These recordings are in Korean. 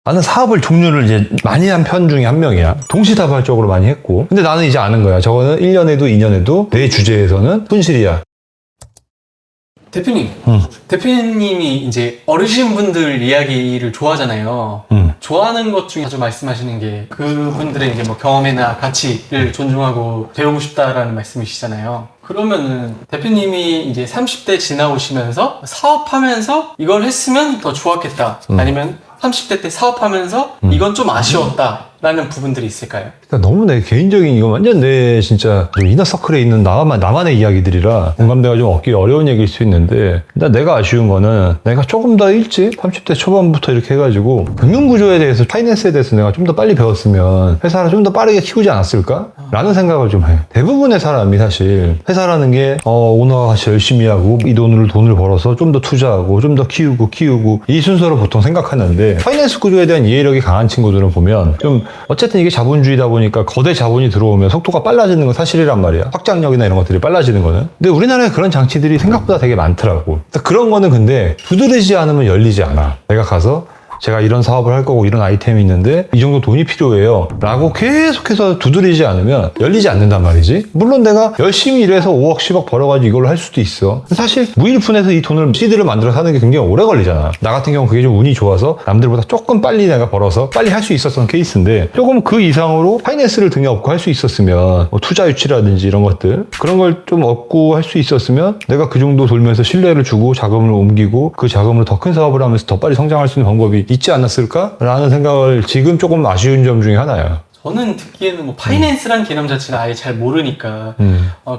나는 사업을 종류를 이제 많이 한 편 중에 한 명이야. 동시다발적으로 많이 했고. 근데 나는 이제 아는 거야. 저거는 1년에도 2년에도 내 주제에서는 손실이야. 대표님, 대표님이 이제 어르신분들 이야기를 좋아하잖아요. 좋아하는 것 중에 자주 말씀하시는 게 그분들의 이제 뭐 경험이나 가치를 존중하고 배우고 싶다라는 말씀이시잖아요. 그러면은 대표님이 이제 30대 지나오시면서 사업하면서 이걸 했으면 더 좋았겠다. 아니면 30대 때 사업하면서 이건 좀 아쉬웠다. 라는 부분들이 있을까요? 그러니까 너무 내 개인적인 이거 완전 내 진짜 이너서클에 있는 나만의 이야기들이라 공감대가 좀 얻기 어려운 얘기일 수 있는데 일단 내가 아쉬운 거는 내가 조금 더 일찍 30대 초반부터 이렇게 해가지고 금융구조에 대해서 파이낸스에 대해서 내가 좀 더 빨리 배웠으면 회사를 좀 더 빠르게 키우지 않았을까? 라는 생각을 좀 해. 대부분의 사람이 사실 회사라는 게 오너가 같이 열심히 하고 이 돈을 벌어서 좀 더 투자하고 좀 더 키우고 이 순서로 보통 생각하는데 파이낸스 구조에 대한 이해력이 강한 친구들은 보면 좀 어쨌든 이게 자본주의다 보니까 거대 자본이 들어오면 속도가 빨라지는 건 사실이란 말이야. 확장력이나 이런 것들이 빨라지는 거는. 근데 우리나라에 그런 장치들이 생각보다 되게 많더라고. 그런 거는 근데 두드리지 않으면 열리지 않아. 내가 가서 제가 이런 사업을 할 거고 이런 아이템이 있는데 이 정도 돈이 필요해요 라고 계속해서 두드리지 않으면 열리지 않는단 말이지. 물론 내가 열심히 일해서 5억 10억 벌어가지고 이걸 할 수도 있어. 사실 무일푼에서 이 돈을 CD를 만들어서 하는 게 굉장히 오래 걸리잖아. 나 같은 경우는 그게 좀 운이 좋아서 남들보다 조금 빨리 내가 벌어서 빨리 할 수 있었던 케이스인데 조금 그 이상으로 파이낸스를 등에 업고 할 수 있었으면 뭐 투자 유치라든지 이런 것들 그런 걸 좀 얻고 할 수 있었으면 내가 그 정도 돌면서 신뢰를 주고 자금을 옮기고 그 자금으로 더 큰 사업을 하면서 더 빨리 성장할 수 있는 방법이 있지 않았을까라는 생각을 지금 조금 아쉬운 점 중에 하나야. 저는 듣기에는 뭐 파이낸스라는 개념 자체를 아예 잘 모르니까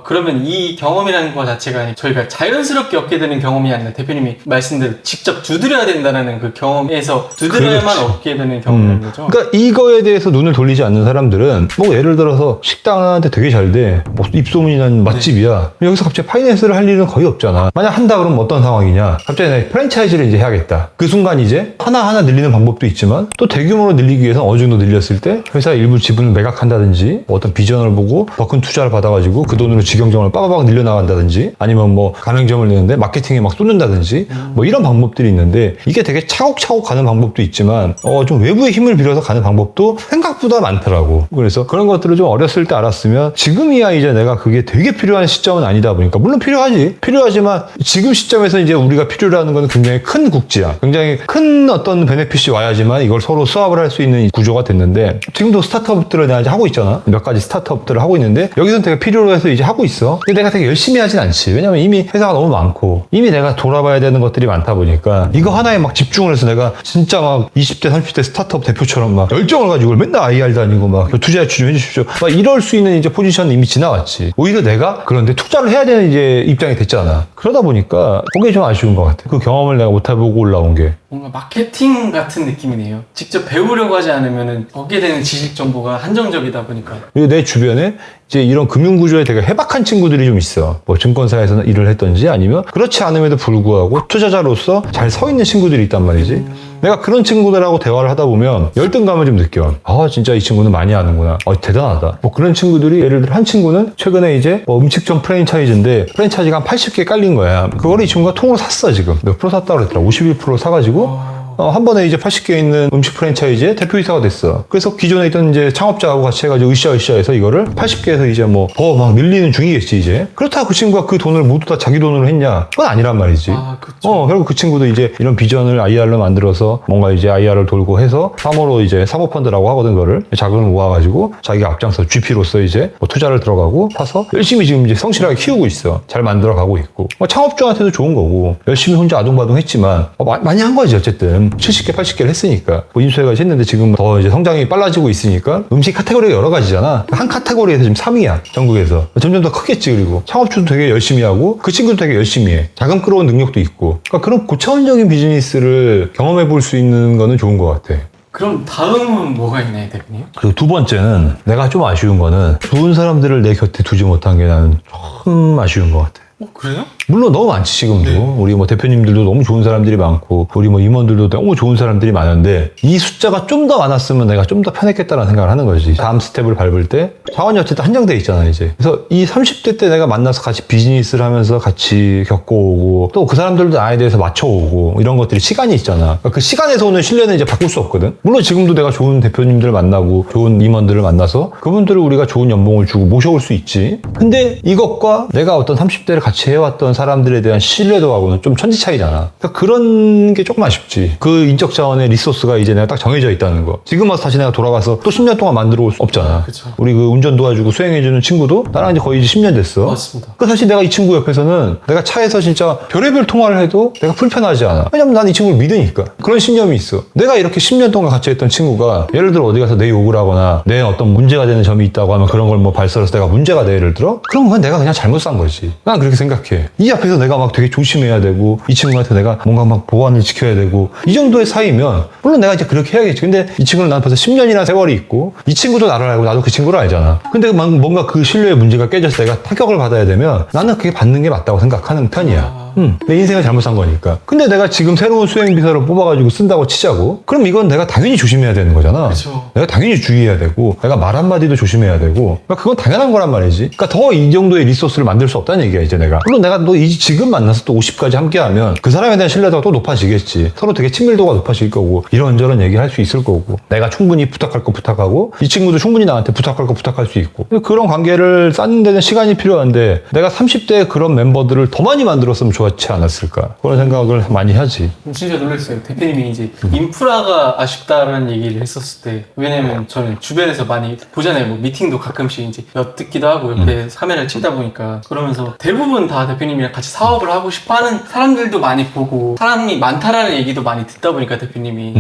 그러면 이 경험이라는 것 자체가 저희가 자연스럽게 얻게 되는 경험이 아니라 대표님이 말씀대로 직접 두드려야 된다는 그 경험에서 두드려야만 그렇지. 얻게 되는 경험인 거죠. 그러니까 이거에 대해서 눈을 돌리지 않는 사람들은 뭐 예를 들어서 식당한테 되게 잘 돼. 뭐 입소문이 난 맛집이야. 여기서 갑자기 파이낸스를 할 일은 거의 없잖아. 만약 한다 그러면 어떤 상황이냐. 갑자기 내가 프랜차이즈를 이제 해야겠다. 그 순간 이제 하나하나 늘리는 방법도 있지만 또 대규모로 늘리기 위해서 어느 정도 늘렸을 때 회사 일부 지분을 매각한다든지 어떤 비전을 보고 더 큰 투자를 받아가지고 그 돈으로 직영점을 빠바박 늘려나간다든지 아니면 뭐 가맹점을 내는데 마케팅에 막 쏟는다든지 뭐 이런 방법들이 있는데 이게 되게 차곡차곡 가는 방법도 있지만 좀 외부의 힘을 빌어서 가는 방법도 생각보다 많더라고. 그래서 그런 것들을 좀 어렸을 때 알았으면 지금이야 이제 내가 그게 되게 필요한 시점은 아니다 보니까 물론 필요하지만 지금 시점에서 이제 우리가 필요로 하는 건 굉장히 큰 국지야. 굉장히 큰 어떤 베네핏이 와야지만 이걸 서로 수합을 할 수 있는 구조가 됐는데 지금도 스타트업들을 내가 이제 하고 있잖아. 몇 가지 스타트업들을 하고 있는데 여기서는 되게 필요로 해서 이제 하고 있어. 근데 내가 되게 열심히 하진 않지. 왜냐면 이미 회사가 너무 많고 이미 내가 돌아봐야 되는 것들이 많다 보니까 이거 하나에 막 집중을 해서 내가 진짜 막 20대 30대 스타트업 대표처럼 막 열정을 가지고 맨날 IR 다니고 막 투자 추진 해주십시오 막 이럴 수 있는 이제 포지션은 이미 지나왔지. 오히려 내가 그런데 투자를 해야 되는 이제 입장이 됐잖아. 그러다 보니까 그게 좀 아쉬운 것 같아. 그 경험을 내가 못 해보고 올라온 게. 뭔가 마케팅 같은 느낌이네요. 직접 배우려고 하지 않으면 얻게 되는 지식 정보가 한정적이다 보니까. 그리고 내 주변에 이제 이런 금융구조에 되게 해박한 친구들이 좀 있어. 뭐 증권사에서 일을 했던지 아니면 그렇지 않음에도 불구하고 투자자로서 잘 서 있는 친구들이 있단 말이지. 내가 그런 친구들하고 대화를 하다 보면 열등감을 좀 느껴. 진짜 이 친구는 많이 아는구나. 대단하다. 뭐 그런 친구들이 예를 들어 한 친구는 최근에 이제 뭐 음식점 프랜차이즈인데 프랜차이즈가 한 80개 깔린 거야. 그거를 이 친구가 통으로 샀어 지금. 몇 프로 샀다고 그랬더라. 51% 사가지고 한 번에 이제 80개 있는 음식 프랜차이즈의 대표이사가 됐어. 그래서 기존에 있던 이제 창업자하고 같이 해가지고 으쌰으쌰해서 이거를 80개에서 이제 뭐 더 막 늘리는 중이겠지 이제. 그렇다고 그 친구가 그 돈을 모두 다 자기 돈으로 했냐? 그건 아니란 말이지. 그렇죠. 결국 그 친구도 이제 이런 비전을 IR로 만들어서 뭔가 이제 IR을 돌고 해서 사모로 이제 사모펀드라고 하거든 그거를 자금을 모아가지고 자기가 앞장서 GP로서 이제 뭐 투자를 들어가고 사서 열심히 지금 이제 성실하게 키우고 있어. 잘 만들어가고 있고. 창업주한테도 좋은 거고 열심히 혼자 아둥바둥 했지만 많이 한 거지 어쨌든. 70개, 80개를 했으니까. 뭐 인수해가지고 했는데 지금 더 이제 성장이 빨라지고 있으니까 음식 카테고리가 여러 가지잖아. 한 카테고리에서 지금 3위야. 전국에서. 점점 더 크겠지, 그리고. 창업주도 되게 열심히 하고, 그 친구도 되게 열심히 해. 자금 끌어온 능력도 있고. 그러니까 그런 고차원적인 비즈니스를 경험해 볼 수 있는 거는 좋은 것 같아. 그럼 다음은 뭐가 있나요, 대표님? 그리고 두 번째는 내가 좀 아쉬운 거는 좋은 사람들을 내 곁에 두지 못한 게 나는 좀 아쉬운 것 같아. 그래요? 물론 너무 많지 지금도. 네. 우리 뭐 대표님들도 너무 좋은 사람들이 많고 우리 뭐 임원들도 너무 좋은 사람들이 많은데 이 숫자가 좀 더 많았으면 내가 좀 더 편했겠다라는 생각을 하는 거지. 다음 스텝을 밟을 때 자원이 어쨌든 한정돼 있잖아 이제. 그래서 이 30대 때 내가 만나서 같이 비즈니스를 하면서 같이 겪어오고 또 그 사람들도 나에 대해서 맞춰오고 이런 것들이 시간이 있잖아. 그러니까 그 시간에서 오는 신뢰는 이제 바꿀 수 없거든. 물론 지금도 내가 좋은 대표님들을 만나고 좋은 임원들을 만나서 그분들을 우리가 좋은 연봉을 주고 모셔올 수 있지. 근데 이것과 내가 어떤 30대를 같이 해왔던 사람들에 대한 신뢰도하고는 좀 천지 차이잖아. 그러니까 그런 게 조금 아쉽지. 그 인적 자원의 리소스가 이제 내가 딱 정해져 있다는 거. 지금 와서 다시 내가 돌아가서 또 10년 동안 만들어 올 수 없잖아. 그쵸. 우리 그 운전 도와주고 수행해주는 친구도 나랑 이제 거의 이제 10년 됐어. 맞습니다. 그 사실 내가 이 친구 옆에서는 내가 차에서 진짜 별의별 통화를 해도 내가 불편하지 않아. 왜냐면 난 이 친구를 믿으니까. 그런 신념이 있어. 내가 이렇게 10년 동안 같이 했던 친구가 예를 들어 어디 가서 내 욕을 하거나 내 어떤 문제가 되는 점이 있다고 하면 그런 걸 뭐 발설해서 내가 문제가 돼 예를 들어? 그럼 그건 내가 그냥 잘못 산 거지. 난 그렇게 생각해. 이 앞에서 내가 막 되게 조심해야 되고 이 친구한테 내가 뭔가 막 보안을 지켜야 되고 이 정도의 사이면 물론 내가 이제 그렇게 해야겠지. 근데 이 친구는 난 벌써 10년이나 세월이 있고 이 친구도 나를 알고 나도 그 친구를 알잖아. 근데 막 뭔가 그 신뢰의 문제가 깨져서 내가 타격을 받아야 되면 나는 그게 받는 게 맞다고 생각하는 편이야. 내 인생을 잘못 산 거니까. 근데 내가 지금 새로운 수행비서를 뽑아가지고 쓴다고 치자고? 그럼 이건 내가 당연히 조심해야 되는 거잖아. 그쵸. 내가 당연히 주의해야 되고, 내가 말 한마디도 조심해야 되고, 그러니까 그건 당연한 거란 말이지. 그러니까 더 이 정도의 리소스를 만들 수 없다는 얘기야, 이제 내가. 물론 내가 너 지금 만나서 또 50까지 함께 하면 그 사람에 대한 신뢰도가 또 높아지겠지. 서로 되게 친밀도가 높아질 거고, 이런저런 얘기 할 수 있을 거고, 내가 충분히 부탁할 거 부탁하고, 이 친구도 충분히 나한테 부탁할 거 부탁할 수 있고. 그런 관계를 쌓는 데는 시간이 필요한데, 내가 30대에 그런 멤버들을 더 많이 만들었으면 좋았지 않았을까. 그런 생각을 많이 하지. 진짜 놀랐어요. 대표님이 이제 인프라가 아쉽다라는 얘기를 했었을 때, 왜냐면 저는 주변에서 많이 보잖아요. 뭐 미팅도 가끔씩 이제 엿듣기도 하고 옆에 카메라를 치다 보니까 그러면서 대부분 다 대표님이랑 같이 사업을 하고 싶어하는 사람들도 많이 보고 사람이 많다라는 얘기도 많이 듣다 보니까 대표님이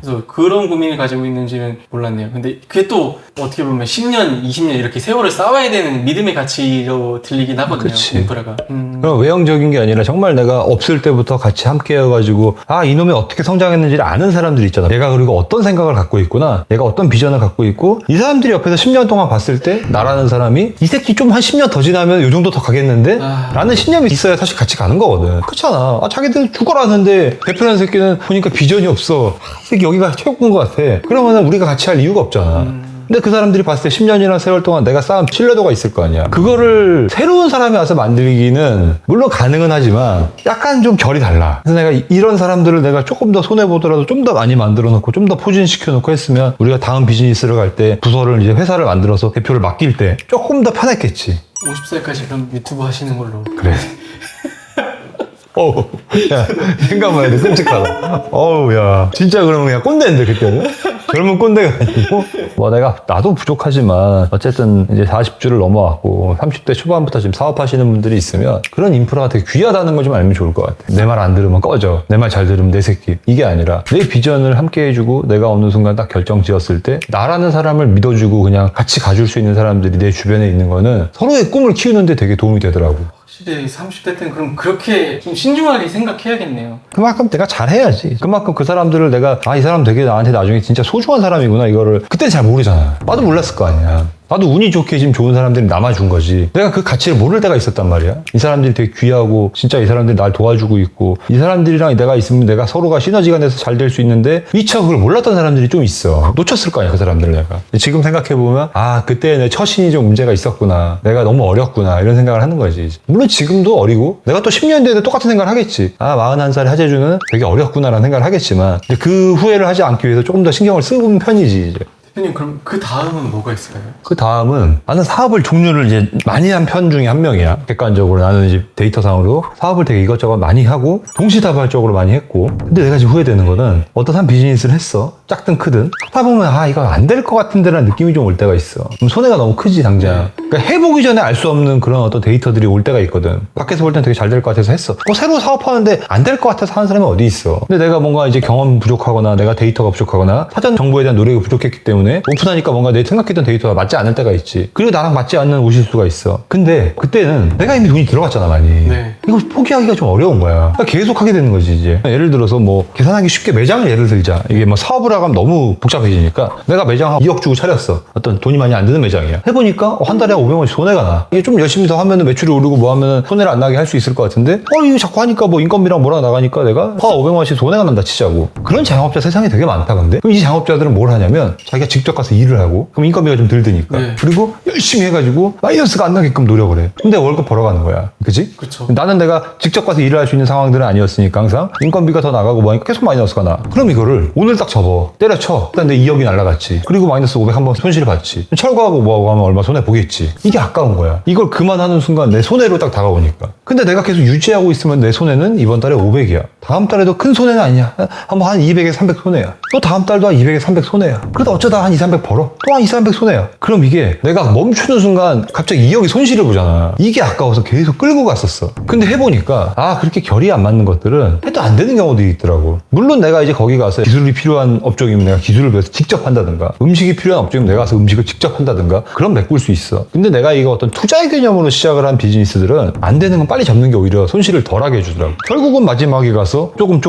그래서 그런 고민을 가지고 있는지는 몰랐네요. 근데 그게 또 어떻게 보면 10년, 20년 이렇게 세월을 쌓아야 되는 믿음의 가치로 들리긴 하거든요. 그치. 인프라가. 그럼 외형적인 게 아니라 정말 내가 없을 때부터 같이 함께 해가지고 아 이놈이 어떻게 성장했는지를 아는 사람들이 있잖아. 얘가 그리고 어떤 생각을 갖고 있구나. 얘가 어떤 비전을 갖고 있고 이 사람들이 옆에서 10년 동안 봤을 때 나라는 사람이 이 새끼 좀 한 10년 더 지나면 요 정도 더 가겠는데? 라는 신념이 있어야 사실 같이 가는 거거든. 그렇잖아. 아 자기들 죽어라는데 대표라는 새끼는 보니까 비전이 없어. 이 새끼 여기가 최고인 것 같아. 그러면 우리가 같이 할 이유가 없잖아. 근데 그 사람들이 봤을 때 10년이나 세월 동안 내가 쌓은 신뢰도가 있을 거 아니야. 그거를 새로운 사람이 와서 만들기는 물론 가능은 하지만 약간 좀 결이 달라. 그래서 내가 이런 사람들을 내가 조금 더 손해보더라도 좀 더 많이 만들어 놓고 좀 더 포진시켜 놓고 했으면 우리가 다음 비즈니스를 갈 때 부서를 이제 회사를 만들어서 대표를 맡길 때 조금 더 편했겠지. 50살까지 그럼 유튜브 하시는 걸로. 그래. 어우, 야, 생각만 해도 끔찍하다. 어우, 야. 진짜 그러면 그냥 꼰대인데, 그때는? 젊은 꼰대가 아니고. 뭐 내가, 나도 부족하지만, 어쨌든 이제 40주를 넘어왔고, 30대 초반부터 지금 사업하시는 분들이 있으면, 그런 인프라가 되게 귀하다는 거 좀 알면 좋을 것 같아. 내 말 안 들으면 꺼져. 내 말 잘 들으면 내 새끼. 이게 아니라, 내 비전을 함께 해주고, 내가 어느 순간 딱 결정 지었을 때, 나라는 사람을 믿어주고, 그냥 같이 가줄 수 있는 사람들이 내 주변에 있는 거는, 서로의 꿈을 키우는데 되게 도움이 되더라고. 확실히 30대 때는 그럼 그렇게 좀 신중하게 생각해야겠네요. 그만큼 내가 잘해야지. 그만큼 그 사람들을 내가 아 이 사람 되게 나한테 나중에 진짜 소중한 사람이구나 이거를 그때는 잘 모르잖아. 나도 몰랐을 거 아니야. 나도 운이 좋게 지금 좋은 사람들이 남아준 거지. 내가 그 가치를 모를 때가 있었단 말이야. 이 사람들이 되게 귀하고 진짜 이 사람들이 날 도와주고 있고 이 사람들이랑 내가 있으면 내가 서로가 시너지가 돼서 잘 될 수 있는데 미처 그걸 몰랐던 사람들이 좀 있어. 놓쳤을 거 아니야 그 사람들을 내가. 지금 생각해보면 아 그때 내 처신이 좀 문제가 있었구나. 내가 너무 어렸구나 이런 생각을 하는 거지. 물론 지금도 어리고 내가 또 10년 뒤에도 똑같은 생각을 하겠지. 아 41살의 하재주는 되게 어렸구나라는 생각을 하겠지만 그 후회를 하지 않기 위해서 조금 더 신경을 쓰는 편이지 이제. 대표님 그럼 그 다음은 뭐가 있을까요? 그 다음은 나는 사업을 종류를 이제 많이 한 편 중에 한 명이야. 객관적으로 나는 이제 데이터상으로 사업을 되게 이것저것 많이 하고 동시다발적으로 많이 했고 근데 내가 지금 후회되는 거는 어떤 한 비즈니스를 했어. 작든 크든 하다 보면 아 이거 안 될 것 같은데라는 느낌이 좀 올 때가 있어. 그럼 손해가 너무 크지 당장. 그러니까 해보기 전에 알 수 없는 그런 어떤 데이터들이 올 때가 있거든. 밖에서 볼 땐 되게 잘 될 것 같아서 했어. 새로 사업하는데 안 될 것 같아서 하는 사람이 어디 있어. 근데 내가 뭔가 이제 경험 부족하거나 내가 데이터가 부족하거나 사전 정보에 대한 노력이 부족했기 때문에 오픈하니까 뭔가 내 생각했던 데이터가 맞지 않을 때가 있지. 그리고 나랑 맞지 않는 오실수가 있어. 근데 그때는 내가 이미 돈이 들어갔잖아 많이. 네. 이거 포기하기가 좀 어려운 거야. 그러니까 계속 하게 되는 거지 이제. 예를 들어서 뭐 계산하기 쉽게 매장을 예를 들자. 이게 뭐 사업을 하면 너무 복잡해지니까 내가 매장 한 2억 주고 차렸어. 어떤 돈이 많이 안 드는 매장이야. 해보니까 한 달에 500원씩 손해가 나. 이게 좀 열심히 더 하면은 매출이 오르고 뭐 하면은 손해를 안 나게 할 수 있을 것 같은데 이거 자꾸 하니까 뭐 인건비랑 뭐랑 나가니까 내가 500원씩 손해가 난다 치자고. 그런 자영업자 세상에 되게 많다. 근데 그럼 이 자영업자들은 뭘 하냐면 자기가 직접 가서 일을 하고 그럼 인건비가 좀 덜 드니까 그리고 열심히 해가지고 마이너스가 안 나게끔 노력을 해. 근데 월급 벌어가는 거야. 그치? 그쵸. 나는 내가 직접 가서 일을 할 수 있는 상황들은 아니었으니까 항상 인건비가 더 나가고 뭐하니까 계속 마이너스가 나. 그럼 이거를 오늘 딱 접어. 때려쳐. 일단 내 2억이 날라갔지. 그리고 마이너스 500 한번 손실을 봤지. 철거하고 뭐하고 하면 얼마 손해 보겠지. 이게 아까운 거야. 이걸 그만하는 순간 내 손해로 딱 다가오니까. 근데 내가 계속 유지하고 있으면 내 손해는 이번 달에 500이야. 다음 달에도 큰 손해는 아니야. 한 200에 300 손해야. 또 다음 달도 한 200에 300 손해야. 그래도 어쩌다 한 2, 300 벌어. 또 한 2, 300 손해야. 그럼 이게 내가 멈추는 순간 갑자기 2억이 손실을 보잖아. 이게 아까워서 계속 끌고 갔었어. 근데 해보니까 그렇게 결이 안 맞는 것들은 해도 안 되는 경우들이 있더라고. 물론 내가 이제 거기 가서 기술이 필요한 업종이면 내가 기술을 배워서 직접 한다든가 음식이 필요한 업종이면 내가 가서 음식을 직접 한다든가 그럼 메꿀 수 있어. 근데 내가 이거 어떤 투자의 개념으로 시작을 한 비즈니스들은 안 되는 건 빨리 접는 게 오히려 손실을 덜하게 해주더라고. 결국은 마지막에 가서 조금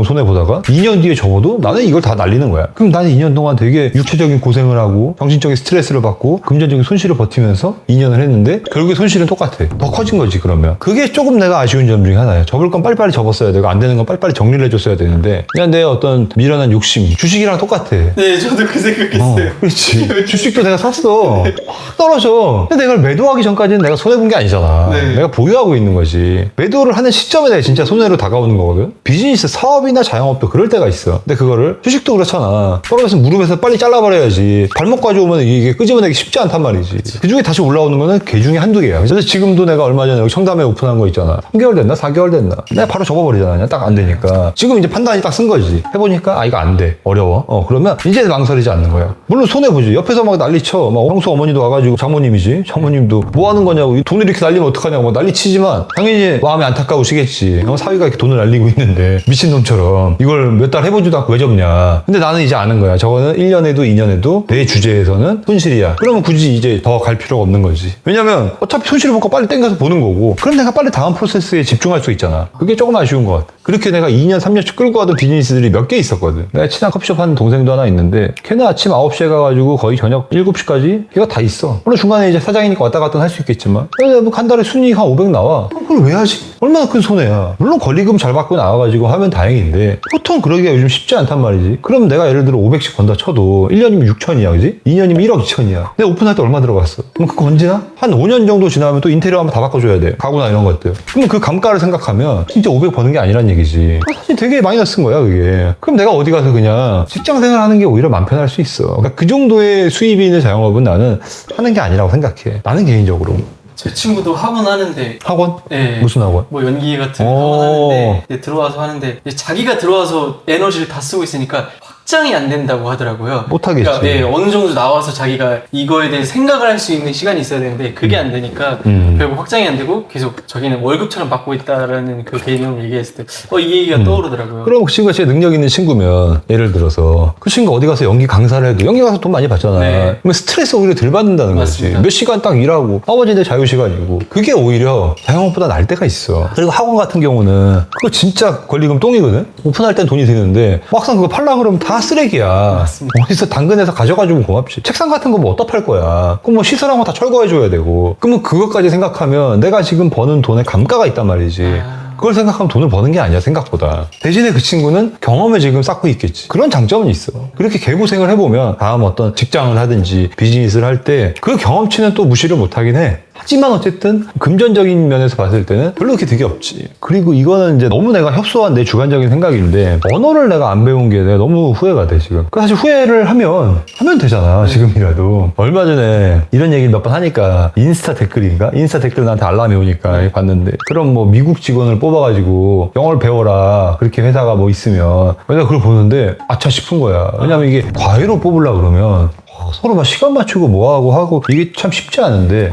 손해보다가 2년 뒤에 접어도 나는 이걸 다 날리는 거야. 그럼 나는 2년 동안 되게 육체적인 고생을 하고 정신적인 스트레스를 받고 금전적인 손실을 버티면서 2년을 했는데 결국에 손실은 똑같아. 더 커진 거지 그러면. 그게 조금 내가 아쉬운 점 중에 하나야. 접을 건 빨리빨리 접었어야 되고 안 되는 건 빨리빨리 정리를 해줬어야 되는데 그냥 내 어떤 미련한 욕심 주식이랑 똑같아. 네, 저도 그 생각했어요. 그렇지. 주식도 내가 샀어. 확 떨어져. 근데 내가 이걸 매도하기 전까지는 내가 손해본 게 아니잖아. 네. 내가 보유하고 있는 거지. 매도를 하는 시점에 내가 진짜 손해로 다가오는 거거든. 비즈니스 사업이나 자영업도 그럴 때가 있어. 근데 그거를 주식도 그렇잖아. 떨어져서 무릎에서 빨리 잘라버려야지. 발목 가져오면 이게 끄집어내기 쉽지 않단 말이지. 그 중에 다시 올라오는 거는 개 중에 한두 개야. 그래서 지금도 내가 얼마 전에 여기 청담에 오픈한 거 있잖아. 3개월 됐나? 4개월 됐나? 내가 바로 접어버리잖아. 그냥 딱 안 되니까. 지금 이제 판단이 딱 쓴 거지. 해보니까 이거 안 돼. 어려워. 그러면 이제 망설이지 않는 거야. 물론 손해보지. 옆에서 막 난리쳐. 막 형수 어머니도 와가지고 장모님이지. 장모님도 뭐 하는 거냐고. 돈을 이렇게 날리면 어떡하냐고 막 난리치지만 당연히 마음이 안타까우시겠지. 사위가 이렇게 돈을 날리고 있는데 미친놈처럼 이걸 몇 달 해보지도 않고 왜 접냐. 근데 나는 이제 아는 거야. 저거는 1년에도 2년에도 내 주제에서는 손실이야. 그러면 굳이 이제 더 갈 필요가 없는 거지. 왜냐면 어차피 손실을 보고 빨리 땡겨서 보는 거고 그럼 내가 빨리 다음 프로세스에 집중할 수 있잖아. 그게 조금 아쉬운 것 같아. 그렇게 내가 2년 3년씩 끌고 가던 비즈니스들이 몇 개 있었거든. 내가 친한 커피숍 하는 동생도 하나 있는데 걔는 아침 9시에 가가지고 거의 저녁 7시까지 걔가 다 있어. 물론 중간에 이제 사장이니까 왔다 갔다 할 수 있겠지만 뭐 한 달에 순이익 한 500 나와. 그걸 왜 하지? 얼마나 큰 손해야. 물론 권리금 잘 받고 나와가지고 하면 다행인데 보통 그러기가 요즘 쉽지 않단 말이지. 그럼 내가 예를 들어 500씩 번다 쳐도 1년이면 6천이야 그지? 2년이면 1억 2천이야. 내가 오픈할 때 얼마 들어갔어? 그럼 그거 언제나? 한 5년 정도 지나면 또 인테리어 한번 다 바꿔줘야 돼. 가구나 이런 것들. 그러면 그 감가를 생각하면 진짜 500 버는 게 아니란 얘기지. 사실 되게 마이너스인 거야 그게. 그럼 내가 어디 가서 그냥 직장 생활하는 게 오히려 맘 편할 수 있어. 그러니까 그 정도의 수입이 있는 자영업은 나는 하는 게 아니라고 생각해. 나는 개인적으로. 제 친구도 학원 하는데 학원? 네. 무슨 학원? 뭐 연기 같은 학원 하는데 이제 들어와서 하는데 이제 자기가 들어와서 에너지를 다 쓰고 있으니까 확장이 안 된다고 하더라고요. 못하겠지. 그러니까 네, 어느 정도 나와서 자기가 이거에 대해 생각을 할 수 있는 시간이 있어야 되는데 그게 안 되니까 결국 확장이 안 되고 계속 자기는 월급처럼 받고 있다라는 그 개념을 얘기했을 때 이 얘기가 떠오르더라고요. 그럼 그 친구가 진짜 능력 있는 친구면 예를 들어서 그 친구 어디 가서 연기 강사를 해도 연기 가서 돈 많이 받잖아. 네. 그러면 스트레스 오히려 덜 받는다는 맞습니다. 거지. 몇 시간 딱 일하고 나머지 내 자유시간이고 그게 오히려 자영업보다 날 때가 있어. 그리고 학원 같은 경우는 그거 진짜 권리금 똥이거든. 오픈할 땐 돈이 드는데 막상 그거 팔라 그러면 다 쓰레기야. 맞습니다. 어디서 당근에서 가져가주면 고맙지. 책상 같은 거 뭐 어디다 팔 거야. 그럼 뭐 시설한 거 다 철거해줘야 되고. 그러면 그것까지 생각하면 내가 지금 버는 돈에 감가가 있단 말이지. 그걸 생각하면 돈을 버는 게 아니야 생각보다. 대신에 그 친구는 경험을 지금 쌓고 있겠지. 그런 장점은 있어. 그렇게 개고생을 해보면 다음 어떤 직장을 하든지 비즈니스를 할 때 그 경험치는 또 무시를 못하긴 해. 하지만 어쨌든 금전적인 면에서 봤을 때는 별로 그렇게 되게 없지. 그리고 이거는 이제 너무 내가 협소한 내 주관적인 생각인데 언어를 내가 안 배운 게 내가 너무 후회가 돼 지금. 사실 후회를 하면 되잖아 지금이라도. 얼마 전에 이런 얘기 몇 번 하니까 인스타 댓글인가? 인스타 댓글 나한테 알람이 오니까 봤는데 그럼 뭐 미국 직원을 뽑아가지고 영어를 배워라 그렇게 회사가 뭐 있으면 내가 그걸 보는데 아차 싶은 거야. 왜냐면 이게 과외로 뽑으려고 그러면 서로 막 시간 맞추고 뭐하고 하고 이게 참 쉽지 않은데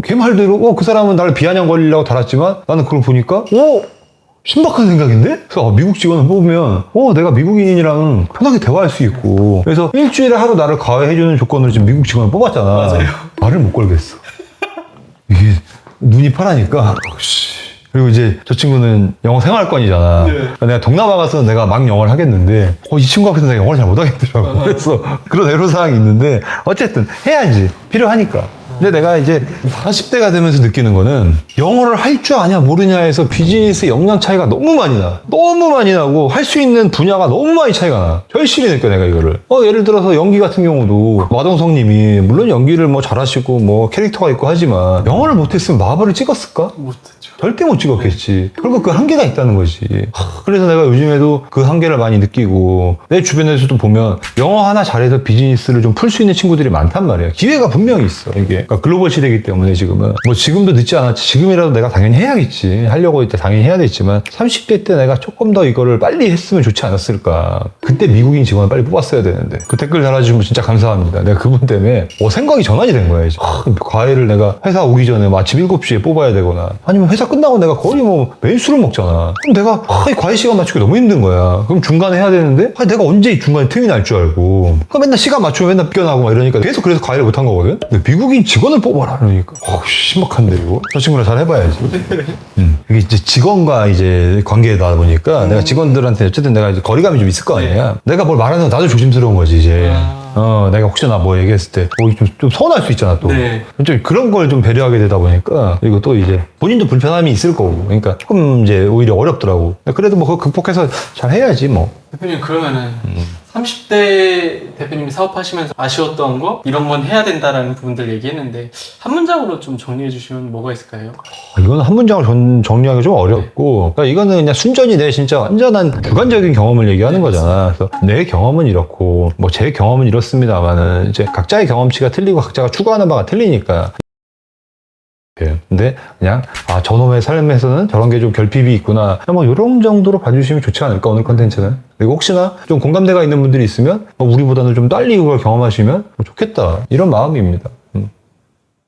걔 말대로 그 사람은 나를 비아냥거리려고 달았지만 나는 그걸 보니까 신박한 생각인데? 그래서 미국 직원을 뽑으면 내가 미국인이랑 편하게 대화할 수 있고 그래서 일주일에 하루 나를 과외해주는 조건으로 지금 미국 직원을 뽑았잖아. 맞아요. 말을 못 걸겠어. 이게 눈이 파라니까 그리고 이제 저 친구는 영어 생활권이잖아. 네. 내가 동남아 가서 내가 막 영어를 하겠는데 이 친구 앞에서 내가 영어를 잘 못하겠더라고. 그래서 그런 애로사항이 있는데 어쨌든 해야지. 필요하니까. 근데 내가 이제 40대가 되면서 느끼는 거는 영어를 할 줄 아냐 모르냐에서 비즈니스 역량 차이가 너무 많이 나. 너무 많이 나고 할 수 있는 분야가 너무 많이 차이가 나. 절실히 느껴 내가 이거를. 예를 들어서 연기 같은 경우도 마동석 님이 물론 연기를 뭐 잘하시고 뭐 캐릭터가 있고 하지만 영어를 못했으면 마블을 찍었을까? 못했죠. 절대 못 찍었겠지. 그리고 그 한계가 있다는 거지. 그래서 내가 요즘에도 그 한계를 많이 느끼고 내 주변에서도 보면 영어 하나 잘해서 비즈니스를 좀 풀 수 있는 친구들이 많단 말이야. 기회가 분명히 있어. 이게 그러니까 글로벌 시대이기 때문에 지금은 뭐 지금도 늦지 않았지. 지금이라도 내가 당연히 해야겠지. 하려고 할 때 당연히 해야 되겠지만 30대 때 내가 조금 더 이거를 빨리 했으면 좋지 않았을까. 그때 미국인 직원을 빨리 뽑았어야 되는데. 그 댓글 달아주시면 진짜 감사합니다. 내가 그분 때문에 생각이 전환이 된 거야 이제. 과외를 내가 회사 오기 전에 뭐 아침 7시에 뽑아야 되거나 아니면 회사 끝나고 내가 거의 뭐 매일 술을 먹잖아. 그럼 내가 이 과외 시간 맞추기 너무 힘든 거야. 그럼 중간에 해야 되는데 내가 언제 이 중간에 틈이 날 줄 알고 그럼 맨날 시간 맞추면 맨날 삐껴나고 막 이러니까 계속 그래서 과외를 못한 거거든. 근데 미국인 직원을 뽑아라 그러니까 신박한데 이거 저 친구랑 잘 해봐야지. 이게 이제 직원과 이제 관계다 보니까 내가 직원들한테 어쨌든 내가 이제 거리감이 좀 있을 거 아니야. 내가 뭘 말하는 나도 조심스러운 거지 이제. 내가 혹시나 뭐 얘기했을 때 좀 서운할 수 있잖아 또. 네. 좀 그런 걸 좀 배려하게 되다 보니까 그리고 또 이제 본인도 불편함이 있을 거고 그러니까 조금 이제 오히려 어렵더라고. 그래도 뭐 그거 극복해서 잘 해야지 뭐. 대표님 그러면은 30대 대표님이 사업하시면서 아쉬웠던 거 이런 건 해야 된다라는 부분들 얘기했는데 한 문장으로 좀 정리해 주시면 뭐가 있을까요? 이거는 한 문장으로 정리하기 좀 어렵고 그러니까 이거는 그냥 순전히 내 진짜 완전한 주관적인 경험을 얘기하는 거잖아. 그래서 내 경험은 이렇고 뭐 제 경험은 이렇습니다만은 이제 각자의 경험치가 틀리고 각자가 추구하는 바가 틀리니까. 근데 그냥 저놈의 삶에서는 저런 게 좀 결핍이 있구나 뭐 이런 정도로 봐주시면 좋지 않을까 오늘 컨텐츠는. 그리고 혹시나 좀 공감대가 있는 분들이 있으면 우리보다는 좀 빨리 그걸 경험하시면 좋겠다 이런 마음입니다.